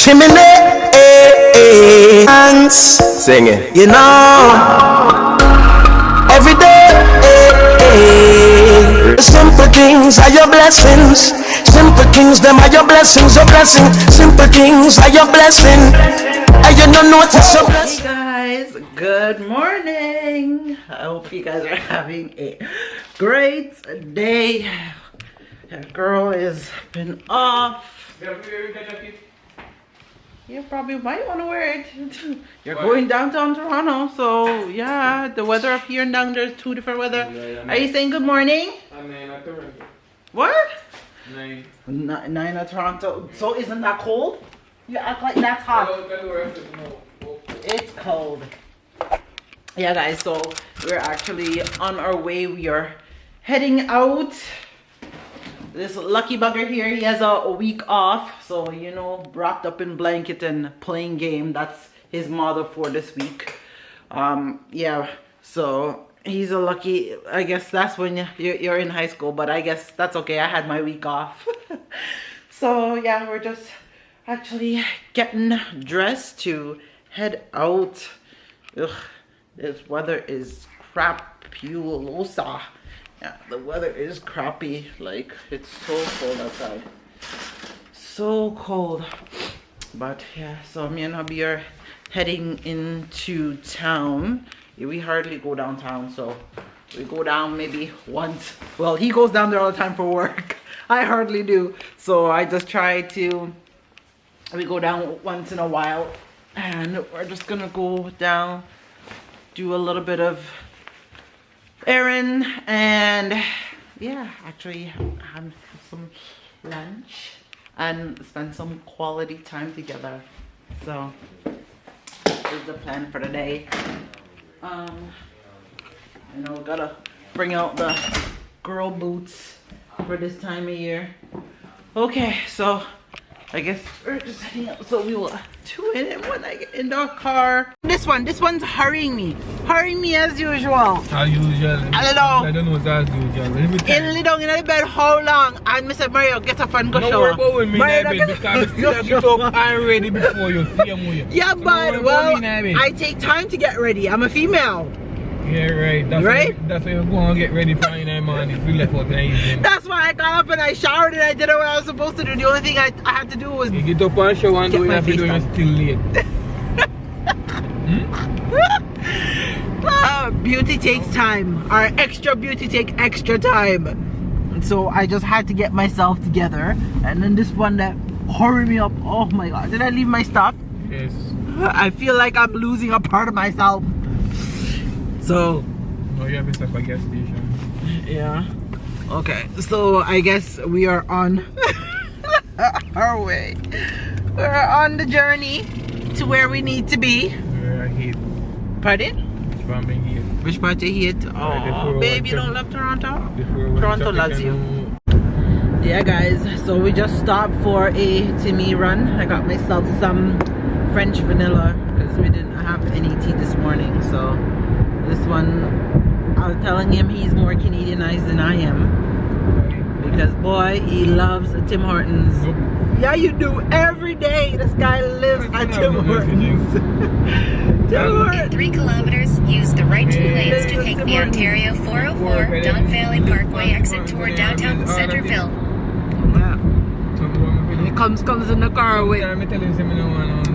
chimney, hands, sing it. You know, every day, simple things are your blessings. Simple things, them are your blessings. Your blessing. Simple things are your blessing. And you don't notice your blessing. Hey guys, good morning. I hope you guys are having a great day. That girl has been off. You probably might want to wear it. You're going downtown Toronto, so yeah, the weather up here and down there's two different weather. Are you saying good morning? I'm 9 at Toronto. What? 9. 9 at Toronto. So isn't that cold? You act like that's hot. It's cold. Yeah, guys. So we're actually on our way. We are heading out. This lucky bugger here, he has a week off, so you know, wrapped up in blanket and playing game. That's his motto for this week. Yeah, so he's a lucky, I guess that's when you're in high school, but I guess that's okay. I had my week off. So yeah, we're just actually getting dressed to head out. Ugh, this weather is crapulosa. Yeah, the weather is crappy. Like, it's so cold outside. So cold. But yeah, so me and hubby are heading into town. Yeah, we hardly go downtown, so we go down maybe once. Well, he goes down there all the time for work. I hardly do. So I just try to, we go down once in a while. And we're just gonna go down, do a little bit of errand, and yeah, actually have some lunch and spend some quality time together. So this is the plan for the day. You know, gotta bring out the girl boots for this time of year. Okay, so I guess we're just heading out, so we will do it when I get in the car. This one's hurrying me as usual. As usual. I don't know. I don't know what as usual. In lay down in the bed how long? And Mr. Mario, get up and go shower. Don't worry about when me in bed because I still get up and ready before you see me. Yeah, but well, I take time to get ready. I'm a female. Yeah, right. That's right? That's why you're going to get ready for in the morning. We left out in the evening. That's why I got up and I showered and I did what I was supposed to do. The only thing I had to do was you get up and shower and do what you have to do and you're still late. Beauty takes time. Our extra beauty takes extra time. And so I just had to get myself together. And then this one that hurried me up. Oh my god. Did I leave my stuff? Yes. I feel like I'm losing a part of myself. So no, you have to stop at gas station. yeah. Okay, so I guess we are on our way. We're on the journey to where we need to be. We're here. Pardon? Which one being here? Which part you hate? Oh, babe, you don't love Toronto? Toronto loves you. Yeah, guys, so we just stopped for a Timmy run. I got myself some French vanilla because we didn't have any tea this morning. So this one, I was telling him he's more Canadianized than I am. Because boy, he loves Tim Hortons. Nope. Yeah, you do. Every day, this guy lives at Tim Hortons. Tim Hortons. In 3 kilometers, use the right 2 lanes to take the Ontario 404 Don Valley Parkway exit toward downtown Centerville. Yeah. He comes in the car with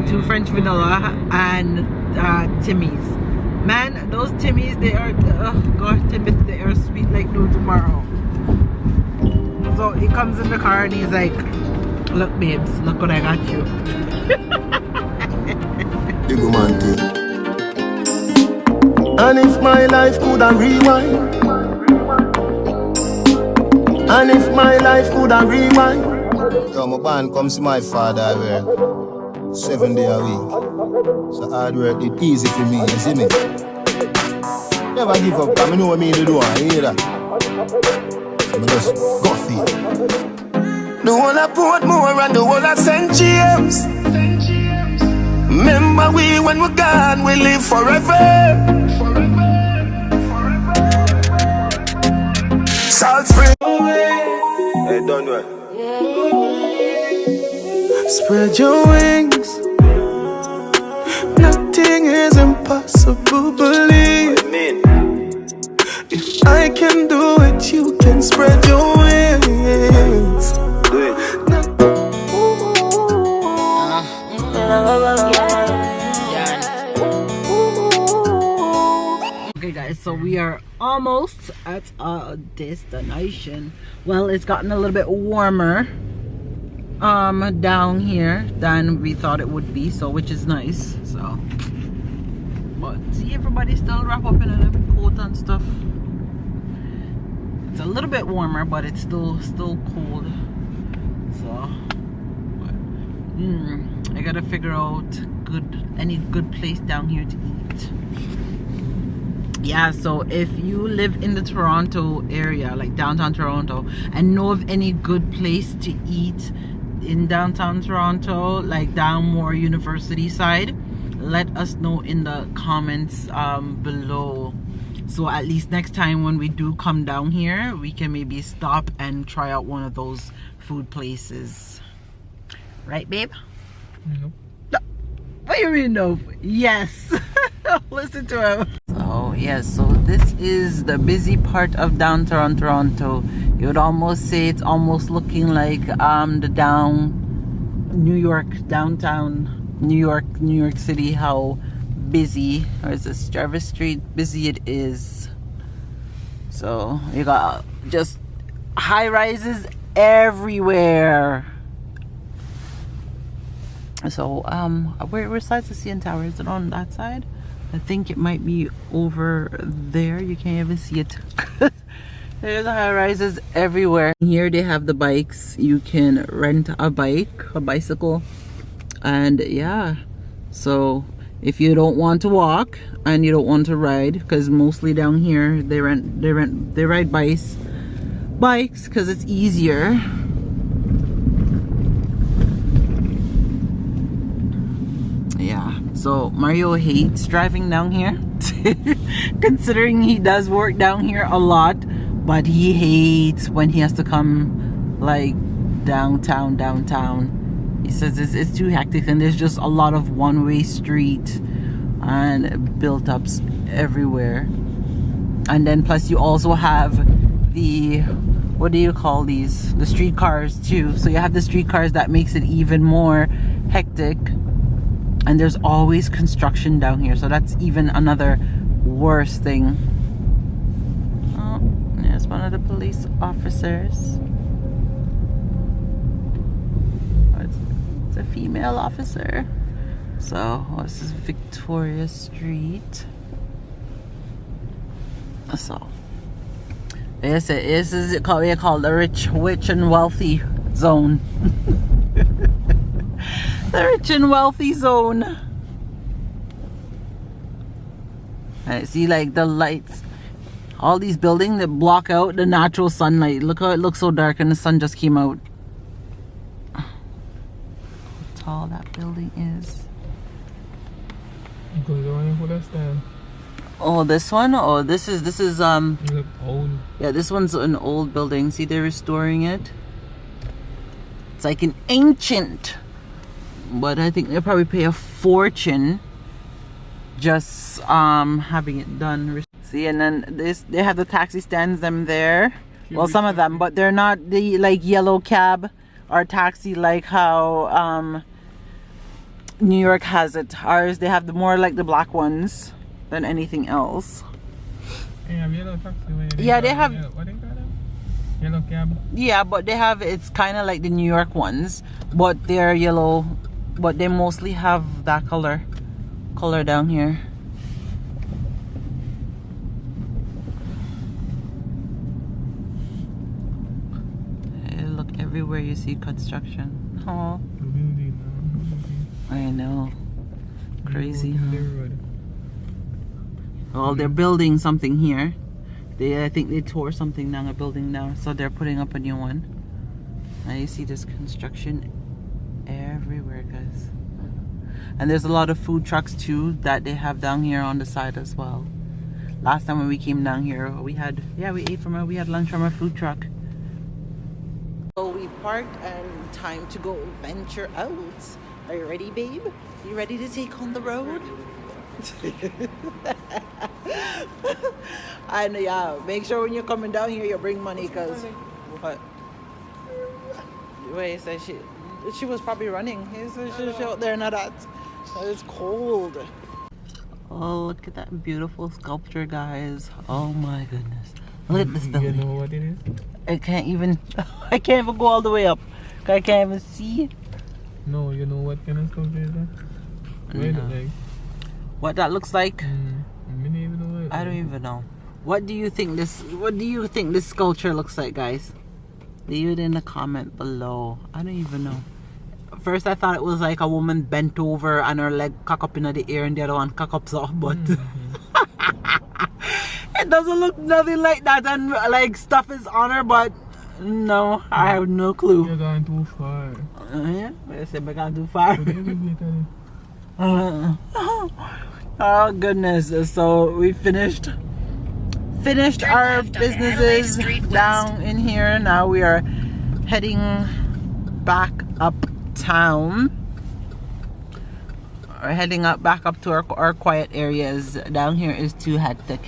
2 French vanilla and Timmy's. Man, those Timmy's, they are, oh god, Timmy's, they are sweet like no tomorrow. So he comes in the car and he's like, look babes, look what I got you. Big man thing. And if my life could have rewind, and if my life could have rewind. Yo, my band comes to my father, I work 7 days a week. So hard work it easy for me, you see me? Never give up, because I know what I mean to do, you hear that? So I just go for it. The whole of Portmore and the whole of St. James. Remember we, when we're gone, we live forever. Salt Spring. Hey, don't do it. Spread your wings Nothing is impossible, believe me. If I can do it, you can spread your wings. Do it. Okay guys, so we are almost at our destination. Well, it's gotten a little bit warmer down here than we thought it would be, so which is nice. So but see, everybody's still wrapped up in a coat and stuff. It's a little bit warmer, but it's still cold. So but, I gotta figure out any good place down here to eat. Yeah, so if you live in the Toronto area, like downtown Toronto, and know of any good place to eat in downtown Toronto, like down more University side, let us know in the comments below. So at least next time when we do come down here, we can maybe stop and try out one of those food places. Right, babe? Nope. No. What do you mean no? Yes. Listen to him. So yes, so this is the busy part of downtown Toronto. You would almost say it's almost looking like the downtown New York City, how busy, or is this Jarvis Street, busy it is. So you got just high rises everywhere. So where side's the CN Tower? Is it on that side? I think it might be over there. You can't even see it. There's high rises everywhere. Here they have the bikes. You can rent a bicycle, and yeah. So if you don't want to walk and you don't want to ride, because mostly down here they ride bikes because it's easier. Yeah, so Mario hates driving down here considering he does work down here a lot, but he hates when he has to come like downtown. He says it's too hectic, and there's just a lot of one-way street and built-ups everywhere. And then plus you also have the, what do you call these, the streetcars too. So you have the streetcars that makes it even more hectic. And there's always construction down here, so that's even another worse thing. Oh, there's one of the police officers. Oh, it's a female officer. So this is Victoria Street. So this is called the rich and wealthy zone. The rich and wealthy zone. I see like the lights, all these buildings that block out the natural sunlight. Look how it looks so dark and the sun just came out. How tall that building is. Oh, this one? Oh, this is look old. yeah, this one's an old building. See, they're restoring it. It's like an ancient, but I think they'll probably pay a fortune just having it done. See, and then they have the taxi stands them there. Well, some of them, but they're not the like yellow cab or taxi like how New York has it. Ours, they have the more like the black ones than anything else. Yeah, yellow taxi. Yeah, they have. What they call them? Yellow cab. Yeah, but they have, it's kind of like the New York ones, but they're yellow, but they mostly have that color down here. Look, everywhere you see construction. Oh, I know, crazy. Well, they're building something here. I think they tore something down, a building down, so they're putting up a new one. Now you see this construction everywhere, guys. And there's a lot of food trucks too that they have down here on the side as well. Last time when we came down here, we had lunch from a food truck. So we parked and time to go venture out. Are you ready, babe? You ready to take on the road? And yeah, make sure when you're coming down here, you bring money, cause what? Wait, so she was probably running. She's out there, not that. It's cold. Oh, look at that beautiful sculpture, guys. Oh my goodness. Look at this building. You know what it is? I can't even go all the way up. I can't even see. No, you know what kind of sculpture is that? What it look like? What that looks like? I don't even know what. I don't even know. What do you think this sculpture looks like, guys? Leave it in the comment below. I don't even know. First I thought it was like a woman bent over and her leg cock up in the air and the other one cock up off, but it doesn't look nothing like that, and like stuff is on her, but no, I have no clue. You're going too far. Yeah, I said we're going too far. Oh goodness, so we finished our businesses down in here. Now we are heading back uptown. We're heading back up to our quiet areas. Down here is too hectic.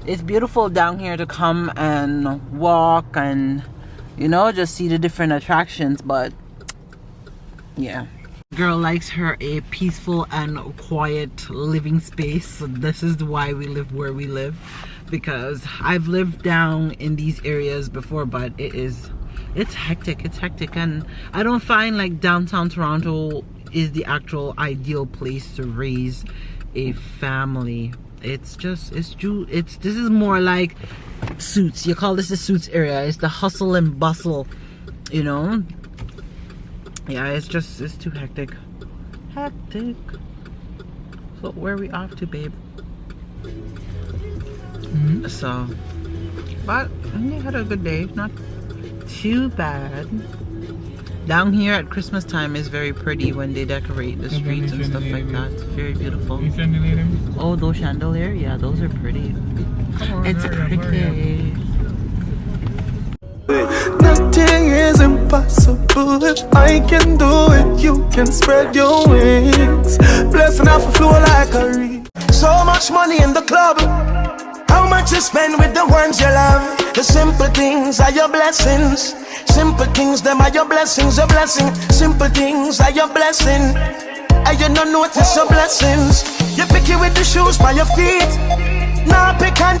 It's beautiful down here to come and walk and, you know, just see the different attractions, but yeah. Girl likes her a peaceful and quiet living space. So this is why we live where we live, because I've lived down in these areas before, but it's hectic, and I don't find like downtown Toronto is the actual ideal place to raise a family. This is more like Suits. You call this the Suits area. It's the hustle and bustle, you know. Yeah, it's too hectic. So where are we off to, babe? So, but we had a good day. Not too bad. Down here at Christmas time is very pretty when they decorate the streets and stuff like that. It's very beautiful. Oh, those chandeliers? Yeah, those are pretty. It's pretty. Nothing is impossible. If I can do it, you can spread your wings. Blessing off a flow like a reed. So much money in the club. How much you spend with the ones you love? The simple things are your blessings. Simple things, them are your blessings. Your blessing. Simple things are your blessing. And you don't notice your blessings. You pick it with the shoes by your feet. Now pick and